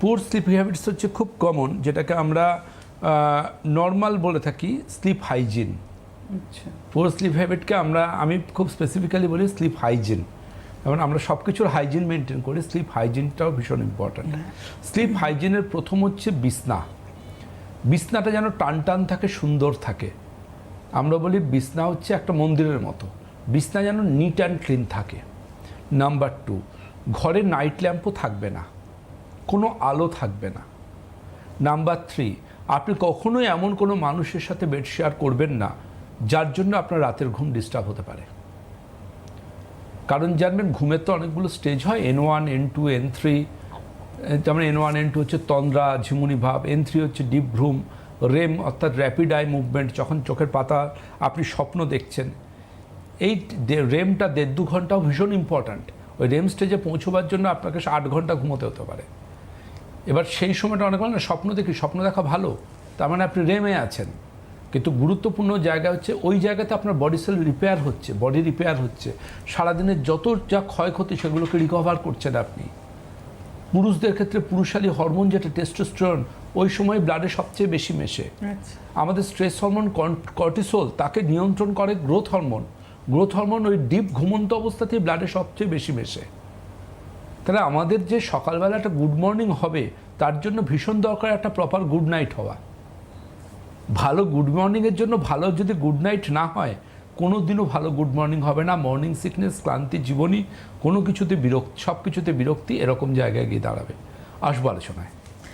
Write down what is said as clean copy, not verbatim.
পুর slip habits হচ্ছে খুব কমন, যেটাকে আমরা নর্মাল বলে থাকি স্লিপ হাইজিন। আচ্ছা, পুর স্লিপ হ্যাবিটকে আমি খুব স্পেসিফিক্যালি বলি স্লিপ হাইজিন। যেমন আমরা সব কিছুর হাইজিন মেনটেন করি, স্লিপ হাইজিনটাও ভীষণ ইম্পর্ট্যান্ট। স্লিপ হাইজিনের প্রথম হচ্ছে বিছনা। বিছনাটা যেন টান টান থাকে, সুন্দর থাকে। আমরা বলি বিছনা হচ্ছে একটা মন্দিরের মতো, বিছনা যেন নিট অ্যান্ড ক্লিন থাকে। নাম্বার 2, ঘরে নাইট ল্যাম্পও থাকবে না, কোনো আলো থাকবে না। নাম্বার 3, আপনি কখনোই এমন কোনো মানুষের সাথে বেড শেয়ার করবেন না যার জন্য আপনার রাতের ঘুম ডিস্টার্ব হতে পারে। কারণ জানবেন, ঘুমের তো অনেকগুলো স্টেজ হয়, N1, N2, N3। যেমন N1, N2 হচ্ছে তন্দ্রা, ঝিমুনি ভাব। N3 হচ্ছে ডিপ ঘুম, রেম অর্থাৎ র্যাপিড আই মুভমেন্ট, যখন চোখের পাতা আপনি স্বপ্ন দেখছেন। এই রেমটা 1.5-2 ঘন্টাও ভীষণ ইম্পর্ট্যান্ট। ওই রেম স্টেজে পৌঁছবার জন্য আপনাকে 8 ঘন্টা ঘুমোতে হতে পারে। এবার সেই সময়টা অনেক না স্বপ্ন দেখি, স্বপ্ন দেখা ভালো, তার মানে আপনি রেমে আছেন। কিন্তু গুরুত্বপূর্ণ জায়গা হচ্ছে ওই জায়গাতে আপনার বডি সেল রিপেয়ার হচ্ছে, বডি রিপেয়ার হচ্ছে। সারাদিনের যত যা ক্ষয়ক্ষতি সেগুলোকে রিকভার করছেন আপনি। পুরুষদের ক্ষেত্রে পুরুষালী হরমোন যেটা টেস্টোস্টেরন, ওই সময় ব্লাডে সবচেয়ে বেশি মেশে। আমাদের স্ট্রেস হরমোন কর্টিসল, তাকে নিয়ন্ত্রণ করে গ্রোথ হরমোন। গ্রোথ হরমোন ওই ডিপ ঘুমন্ত অবস্থাতেই ব্লাডে সবচেয়ে বেশি মেশে। তাহলে আমাদের যে সকালবেলা একটা গুড মর্নিং হবে, তার জন্য ভীষণ দরকার একটা প্রপার গুড নাইট হওয়া। ভালো গুড মর্নিংয়ের জন্য ভালো যদি গুড নাইট না হয়, কোনো দিনও ভালো গুড মর্নিং হবে না। মর্নিং সিকনেস, ক্লান্তি, জীবনী, কোনো কিছুতে বিরক্তি, সব কিছুতে বিরক্তি, এরকম জায়গায় গিয়ে দাঁড়াবে। আসবো আলোচনায়।